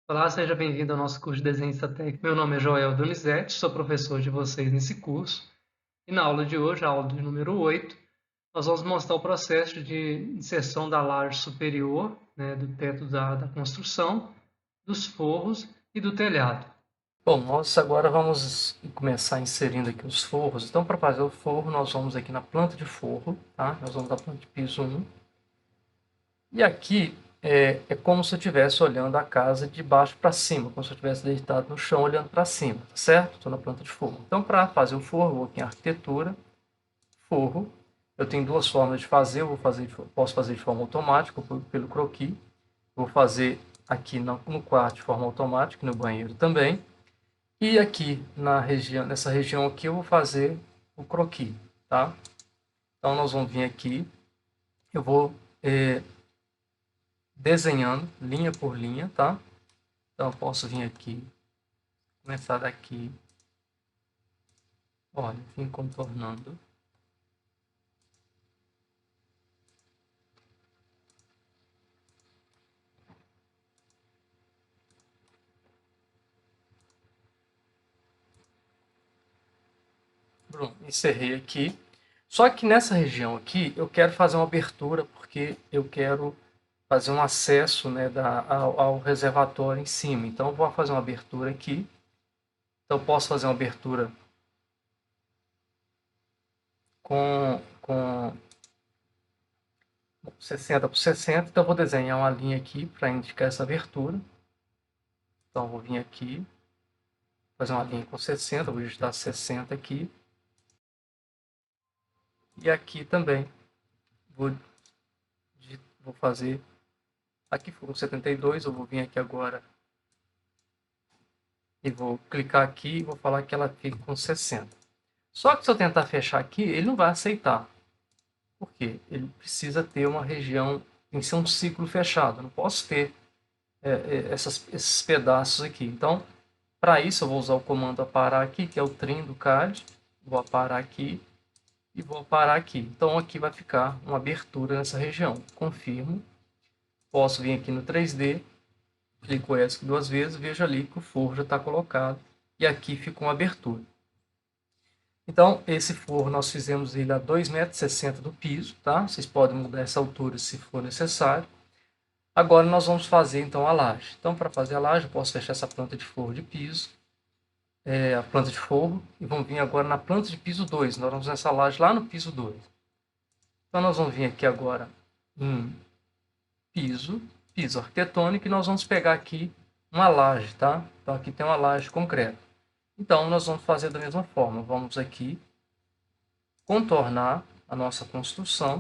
Olá, seja bem-vindo ao nosso curso de Desenho Estratégico. Meu nome é Joel Donizete, sou professor de vocês nesse curso. E na aula de hoje, a aula de número 8, nós vamos mostrar o processo de inserção da laje superior, do teto da construção, dos forros e do telhado. Bom, nós agora vamos começar inserindo aqui os forros. Então, para fazer o forro, nós vamos aqui na planta de forro, tá? Nós vamos na planta de piso 1. E aqui é como se eu estivesse olhando a casa de baixo para cima, como se eu estivesse deitado no chão olhando para cima, tá certo? Estou na planta de forro. Então, para fazer o forro, eu vou aqui em arquitetura, forro. Eu tenho duas formas de fazer. Posso fazer de forma automática ou pelo croquis. Vou fazer aqui no quarto de forma automática, no banheiro também. E aqui nessa região aqui eu vou fazer o croquis, tá? Então nós vamos vir aqui, eu vou desenhando linha por linha, tá? Então eu posso vir aqui, começar daqui, olha, vim contornando. Pronto, encerrei aqui. Só que nessa região aqui eu quero fazer uma abertura porque eu quero fazer um acesso, né, ao reservatório em cima. Então eu vou fazer uma abertura aqui. Então eu posso fazer uma abertura com 60 por 60, então eu vou desenhar uma linha aqui para indicar essa abertura. Então eu vou vir aqui, fazer uma linha com 60, vou digitar 60 aqui. E aqui também vou, vou fazer, aqui foi com 72, eu vou vir aqui agora e vou clicar aqui e vou falar que ela fica com 60. Só que se eu tentar fechar aqui, ele não vai aceitar. Por quê? Ele precisa ter uma região, tem que ser um ciclo fechado, eu não posso ter esses pedaços aqui. Então, para isso, eu vou usar o comando aparar aqui, que é o trim do CAD. Vou aparar aqui e vou aparar aqui. Então, aqui vai ficar uma abertura nessa região. Confirmo. Posso vir aqui no 3D, clico ESC duas vezes, vejo ali que o forro já está colocado. E aqui fica uma abertura. Então, esse forro nós fizemos ele a 2,60 m do piso, tá? Vocês podem mudar essa altura se for necessário. Agora nós vamos fazer então a laje. Então, para fazer a laje, eu posso fechar essa planta de forro de piso, a planta de forro, e vamos vir agora na planta de piso 2. Nós vamos nessa laje lá no piso 2. Então nós vamos vir aqui agora em piso arquitetônico, e nós vamos pegar aqui uma laje, tá? Então aqui tem uma laje concreta. Então nós vamos fazer da mesma forma. Vamos aqui contornar a nossa construção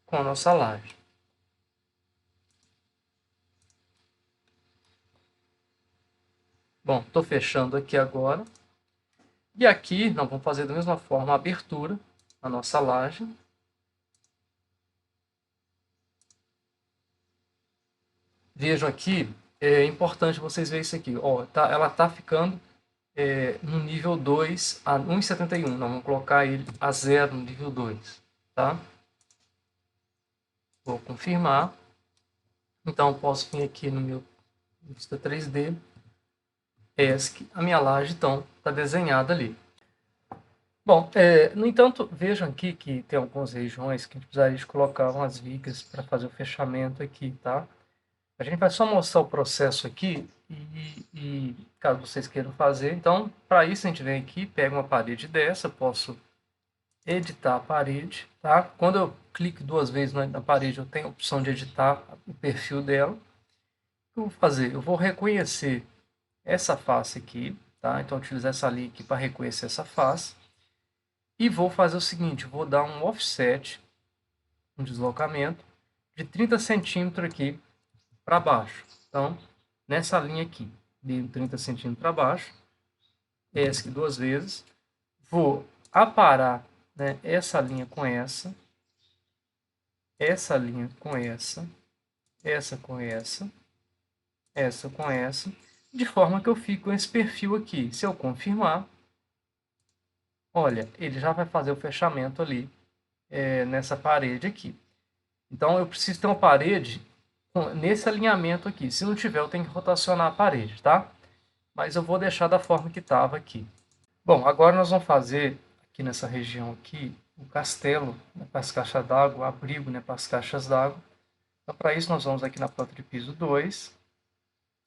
com a nossa laje. Bom, estou fechando aqui agora. E aqui nós vamos fazer da mesma forma a abertura na nossa laje. Vejam aqui, é importante vocês verem isso aqui. Ó, ela está ficando no nível 2 a 1,71. Nós vamos colocar ele a 0 no nível 2. Tá? Vou confirmar. Então, posso vir aqui no meu vista 3D. ESC, a minha laje, então, está desenhada ali. Bom, no entanto, vejam aqui que tem algumas regiões que a gente precisaria de colocar umas vigas para fazer o fechamento aqui, tá? A gente vai só mostrar o processo aqui e caso vocês queiram fazer, então, para isso a gente vem aqui, pega uma parede dessa, posso editar a parede, tá? Quando eu clico duas vezes na parede, eu tenho a opção de editar o perfil dela. O que eu vou fazer? Eu vou reconhecer essa face aqui, tá? Então, utilizar essa linha aqui para reconhecer essa face. E vou fazer o seguinte, vou dar um offset, um deslocamento de 30 centímetros aqui para baixo. Então, nessa linha aqui, de 30 centímetros para baixo, ESC duas vezes, vou aparar, né, essa linha com essa linha com essa com essa com essa, de forma que eu fico com esse perfil aqui. Se eu confirmar, olha, ele já vai fazer o fechamento ali nessa parede aqui. Então, eu preciso ter uma parede nesse alinhamento aqui. Se não tiver, eu tenho que rotacionar a parede, tá? Mas eu vou deixar da forma que estava aqui. Bom, agora nós vamos fazer aqui nessa região aqui o castelo, né, para as caixas d'água, o abrigo, né, para as caixas d'água. Então, para isso, nós vamos aqui na planta de piso 2.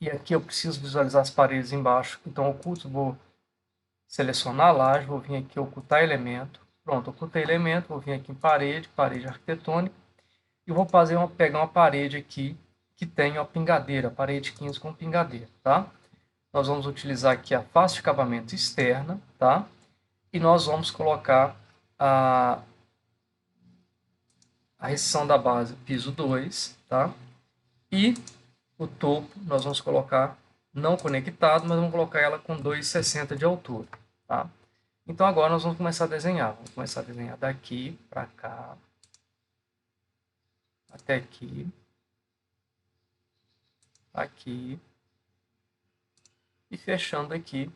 E aqui eu preciso visualizar as paredes embaixo. Então, oculto, vou selecionar a laje, vou vir aqui ocultar elemento. Pronto, ocultei elemento, vou vir aqui em parede, parede arquitetônica. E vou pegar uma parede aqui que tem a pingadeira, parede 15 com pingadeira, tá? Nós vamos utilizar aqui a face de acabamento externa, tá? E nós vamos colocar a restrição da base piso 2, tá? E o topo nós vamos colocar não conectado, mas vamos colocar ela com 2,60 de altura, tá? Então agora nós vamos começar a desenhar. Vamos começar a desenhar daqui para cá, até aqui, aqui, e fechando aqui.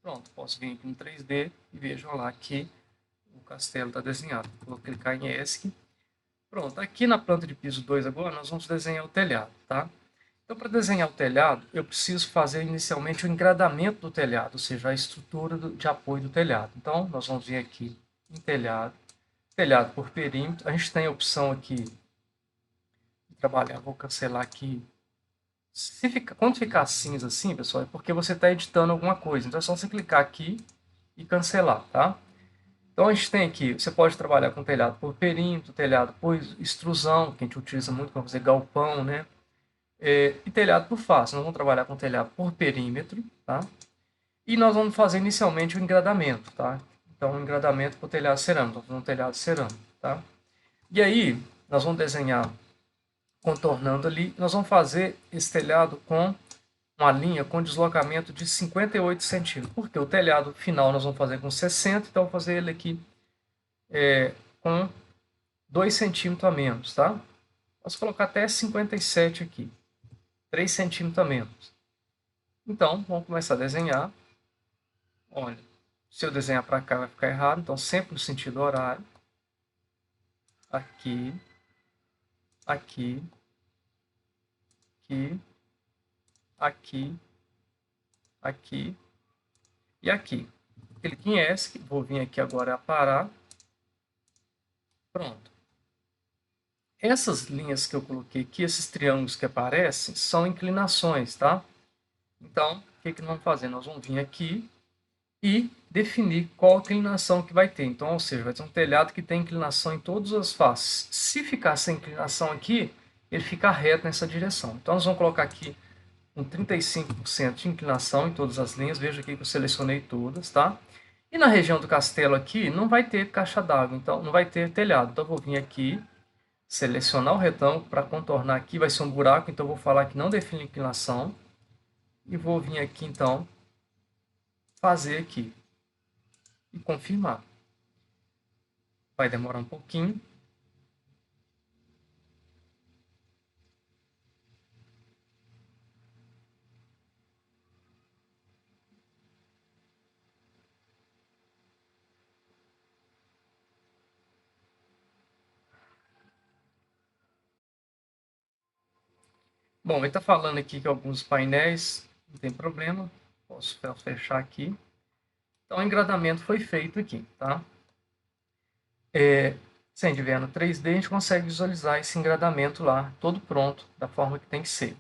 Pronto, posso vir aqui no 3D e vejam lá que o castelo está desenhado. Vou clicar em ESC. Pronto, aqui na planta de piso 2 agora nós vamos desenhar o telhado, tá? Então, para desenhar o telhado, eu preciso fazer inicialmente o engradamento do telhado, ou seja, a estrutura de apoio do telhado. Então, nós vamos vir aqui em telhado, telhado por perímetro. A gente tem a opção aqui de trabalhar, vou cancelar aqui. Quando ficar cinza assim, pessoal, é porque você está editando alguma coisa. Então, é só você clicar aqui e cancelar, tá? Então, a gente tem aqui, você pode trabalhar com telhado por perímetro, telhado por extrusão, que a gente utiliza muito para fazer galpão, né? E telhado por face. Nós vamos trabalhar com telhado por perímetro, tá? E nós vamos fazer inicialmente o engradamento, tá? Então, o engradamento para o telhado cerâmico. Vamos fazer um telhado cerâmico, tá? E aí, nós vamos desenhar contornando ali. Nós vamos fazer esse telhado com uma linha com deslocamento de 58 centímetros. Porque o telhado final nós vamos fazer com 60, então vou fazer ele aqui com 2 centímetros a menos, tá? Posso colocar até 57 aqui. 3 centímetros a menos. Então, vamos começar a desenhar. Olha, se eu desenhar para cá vai ficar errado, então sempre no sentido horário. Aqui, aqui, aqui, aqui, aqui e aqui. Clique em ESC, vou vir aqui agora a parar. Pronto. Essas linhas que eu coloquei aqui, esses triângulos que aparecem, são inclinações, tá? Então, o que nós vamos fazer? Nós vamos vir aqui e definir qual inclinação que vai ter. Então, ou seja, vai ter um telhado que tem inclinação em todas as faces. Se ficar sem inclinação aqui, ele fica reto nessa direção. Então, nós vamos colocar aqui um 35% de inclinação em todas as linhas. Veja aqui que eu selecionei todas, tá? E na região do castelo aqui, não vai ter caixa d'água, então não vai ter telhado. Então, eu vou vir aqui, selecionar o retângulo para contornar aqui. Vai ser um buraco, então eu vou falar que não define inclinação. E vou vir aqui, então, fazer aqui e confirmar. Vai demorar um pouquinho. Bom, ele está falando aqui que alguns painéis, não tem problema, posso fechar aqui. Então, o engradamento foi feito aqui, tá? Se a gente vier no 3D, a gente consegue visualizar esse engradamento lá, todo pronto, da forma que tem que ser.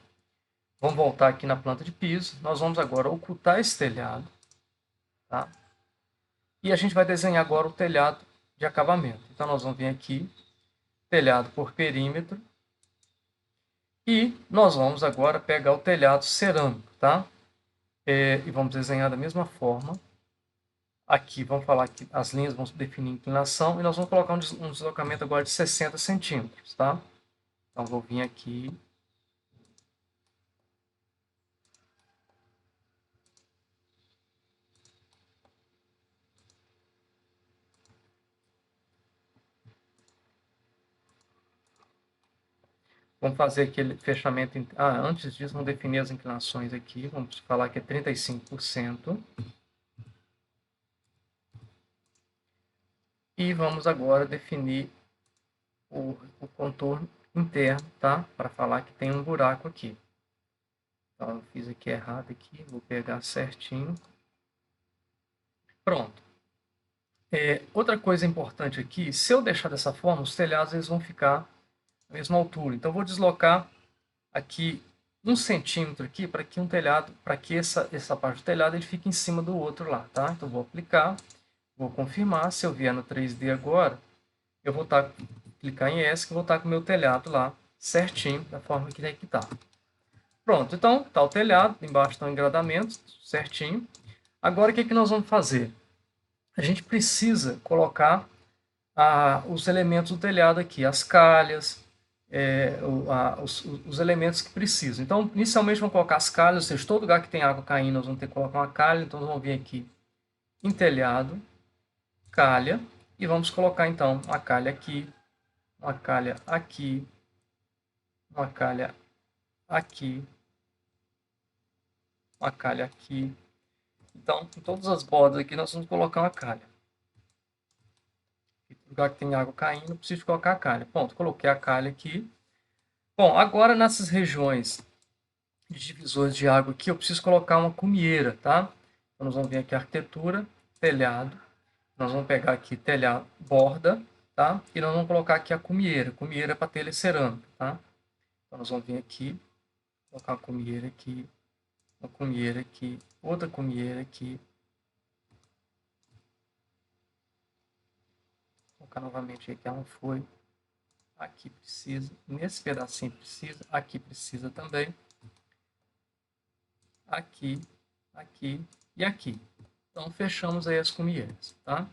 Vamos voltar aqui na planta de piso. Nós vamos agora ocultar esse telhado, tá? E a gente vai desenhar agora o telhado de acabamento. Então, nós vamos vir aqui, telhado por perímetro, e nós vamos agora pegar o telhado cerâmico, tá? E vamos desenhar da mesma forma. Aqui vamos falar que as linhas vão definir inclinação e nós vamos colocar um deslocamento agora de 60 centímetros, tá? Então vou vir aqui. Vamos fazer aquele fechamento. Antes disso, vamos definir as inclinações aqui. Vamos falar que é 35%. E vamos agora definir o contorno interno, tá? Para falar que tem um buraco aqui. Então, eu fiz aqui errado aqui, vou pegar certinho. Pronto. Outra coisa importante aqui, se eu deixar dessa forma, os telhados eles vão ficar na mesma altura. Então, eu vou deslocar aqui 1 centímetro aqui para que um telhado, para que essa parte do telhado ele fique em cima do outro lá, tá? Então, vou aplicar, vou confirmar. Se eu vier no 3D agora, eu vou clicar em ESC, que vou estar com o meu telhado lá certinho, da forma que tem que estar. Pronto, então está o telhado, embaixo estão engradamentos, certinho. Agora o que nós vamos fazer? A gente precisa colocar os elementos do telhado aqui, as calhas, os elementos que precisam. Então, inicialmente vamos colocar as calhas, ou seja, todo lugar que tem água caindo nós vamos ter que colocar uma calha, então nós vamos vir aqui em telhado, calha, e vamos colocar então uma calha aqui, uma calha aqui, uma calha aqui, uma calha aqui. Então, em todas as bordas aqui, nós vamos colocar uma calha. No lugar que tem água caindo, preciso colocar a calha. Pronto, coloquei a calha aqui. Bom, agora nessas regiões de divisores de água aqui, eu preciso colocar uma cumieira, tá? Então, nós vamos vir aqui arquitetura, telhado. Nós vamos pegar aqui telhado, borda, tá? E nós vamos colocar aqui a cumieira. Cumieira para telha cerâmica, tá? Então, nós vamos vir aqui, colocar uma cumieira aqui, uma cumieira aqui, outra cumieira aqui. Vou colocar novamente aqui, ela foi. Aqui precisa, nesse pedacinho precisa, aqui precisa também. Aqui, aqui e aqui. Então, fechamos aí as cumieiras, tá?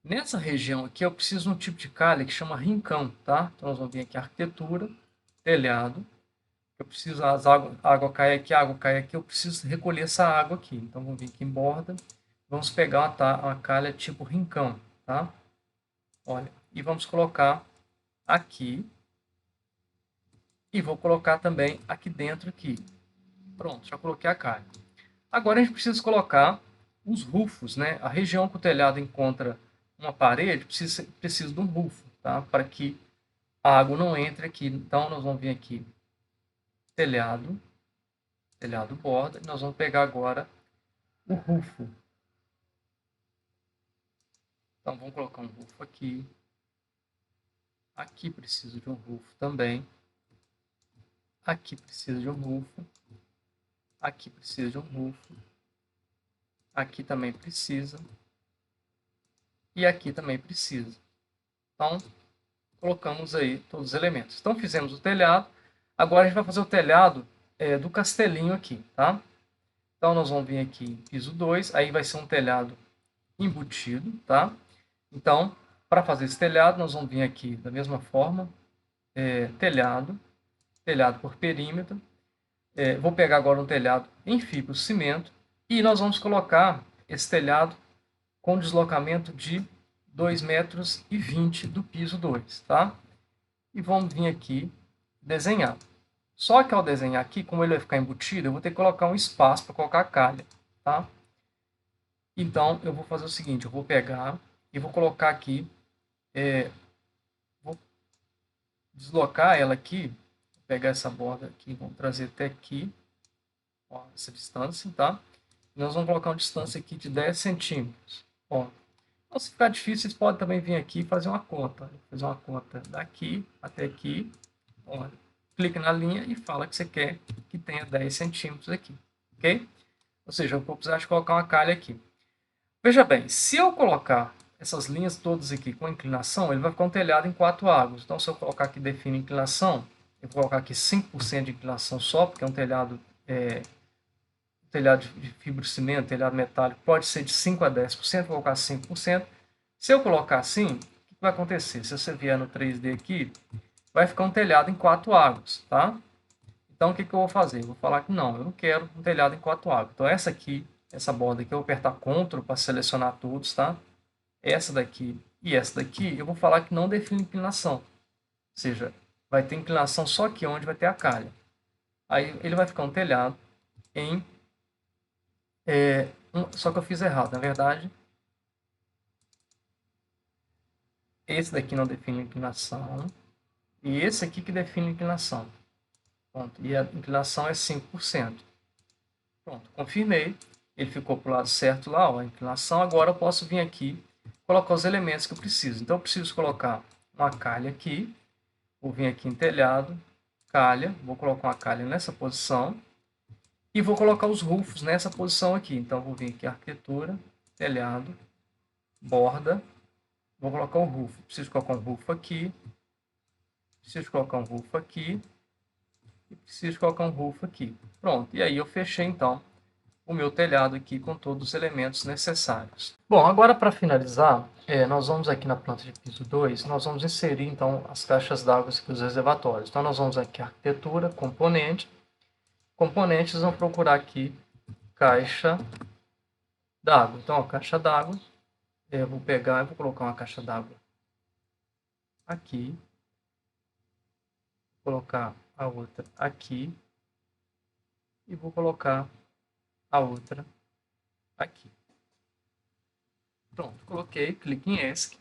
Nessa região aqui, eu preciso de um tipo de calha que chama rincão, tá? Então, nós vamos vir aqui, arquitetura, telhado. Eu preciso, água cai aqui, água cai aqui, eu preciso recolher essa água aqui. Então, vamos vir aqui em borda, vamos pegar uma calha tipo rincão, tá? Olha, e vamos colocar aqui, e vou colocar também aqui dentro aqui. Pronto, já coloquei a calha. Agora a gente precisa colocar os rufos, né? A região que o telhado encontra uma parede precisa de um rufo, tá? Para que a água não entre aqui. Então nós vamos vir aqui, telhado borda, e nós vamos pegar agora o rufo. Então vamos colocar um rufo aqui. Aqui precisa de um rufo também. Aqui precisa de um rufo. Aqui precisa de um rufo. Aqui também precisa. E aqui também precisa. Então, colocamos aí todos os elementos. Então, fizemos o telhado. Agora, a gente vai fazer o telhado do castelinho aqui, tá? Então, nós vamos vir aqui em piso 2. Aí vai ser um telhado embutido, tá? Então, para fazer esse telhado, nós vamos vir aqui da mesma forma. Telhado por perímetro. Vou pegar agora um telhado em fibra cimento. E nós vamos colocar esse telhado com deslocamento de 2,20 metros do piso 2, tá? E vamos vir aqui desenhar. Só que ao desenhar aqui, como ele vai ficar embutido, eu vou ter que colocar um espaço para colocar a calha, tá? Então, eu vou fazer o seguinte, eu vou pegar e vou colocar aqui, vou deslocar ela aqui, vou pegar essa borda aqui, vamos trazer até aqui, ó, essa distância, tá? E nós vamos colocar uma distância aqui de 10 centímetros, ó. Então, se ficar difícil, vocês podem também vir aqui e fazer uma conta. Fazer uma conta daqui até aqui. Olha, clica na linha e fala que você quer que tenha 10 centímetros aqui. Ok? Ou seja, eu vou precisar de colocar uma calha aqui. Veja bem, se eu colocar essas linhas todas aqui com inclinação, ele vai ficar um telhado em 4 ângulos. Então, se eu colocar aqui define inclinação, eu vou colocar aqui 5% de inclinação só, porque é um telhado de fibrocimento, telhado metálico, pode ser de 5 a 10%, vou colocar 5%. Se eu colocar assim, o que vai acontecer? Se você vier no 3D aqui, vai ficar um telhado em 4 ângulos, tá? Então, o que eu vou fazer? Eu vou falar que não, eu não quero um telhado em 4 ângulos. Então, essa aqui, essa borda aqui, eu vou apertar Ctrl para selecionar todos, tá? Essa daqui e essa daqui, eu vou falar que não define inclinação. Ou seja, vai ter inclinação só aqui onde vai ter a calha. Aí, ele vai ficar um telhado em... só que eu fiz errado, na verdade. Esse daqui não define inclinação. E esse aqui que define inclinação. Pronto. E a inclinação é 5%. Pronto, confirmei. Ele ficou para o lado certo lá, ó, a inclinação. Agora eu posso vir aqui colocar os elementos que eu preciso. Então eu preciso colocar uma calha aqui. Vou vir aqui em telhado, calha. Vou colocar uma calha nessa posição. E vou colocar os rufos nessa posição aqui. Então vou vir aqui arquitetura, telhado, borda. Vou colocar o rufo. Preciso colocar um rufo aqui. Preciso colocar um rufo aqui. E preciso colocar um rufo aqui. Pronto. E aí eu fechei então o meu telhado aqui com todos os elementos necessários. Bom, agora para finalizar, nós vamos aqui na planta de piso 2, nós vamos inserir então as caixas d'água aqui, os reservatórios. Então nós vamos aqui arquitetura, componente. Componentes, vamos procurar aqui caixa d'água. Então, a caixa d'água, eu vou pegar e vou colocar uma caixa d'água aqui. Vou colocar a outra aqui. E vou colocar a outra aqui. Pronto, coloquei, clique em ESC.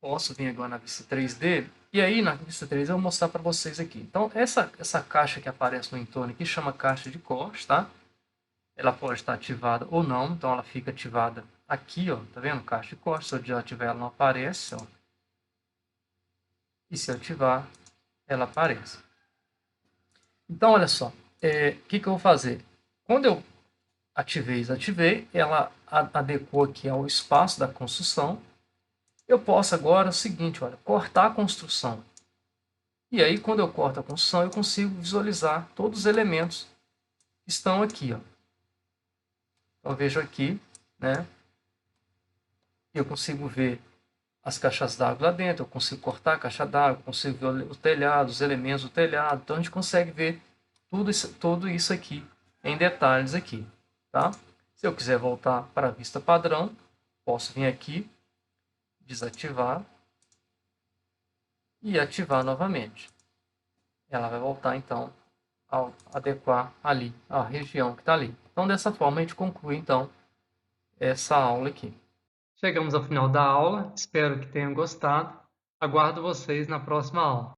Posso vir agora na vista 3D. E aí, na vista 3D, eu vou mostrar para vocês aqui. Então, essa caixa que aparece no entorno aqui chama caixa de corte, tá? Ela pode estar ativada ou não, então ela fica ativada aqui, ó, tá vendo? Caixa de corte, se eu desativar ela não aparece, ó. E se eu ativar, ela aparece. Então, olha só, que eu vou fazer? Quando eu ativei e desativei, ela adequou aqui ao espaço da construção. Eu posso agora o seguinte, olha, cortar a construção. E aí, quando eu corto a construção, eu consigo visualizar todos os elementos que estão aqui, ó. Então, eu vejo aqui, né? Eu consigo ver as caixas d'água lá dentro, eu consigo cortar a caixa d'água, consigo ver o telhado, os elementos do telhado. Então, a gente consegue ver tudo isso aqui em detalhes aqui, tá? Se eu quiser voltar para a vista padrão, posso vir aqui, desativar e ativar novamente. Ela vai voltar, então, ao adequar ali a região que está ali. Então, dessa forma, a gente conclui, então, essa aula aqui. Chegamos ao final da aula, espero que tenham gostado. Aguardo vocês na próxima aula.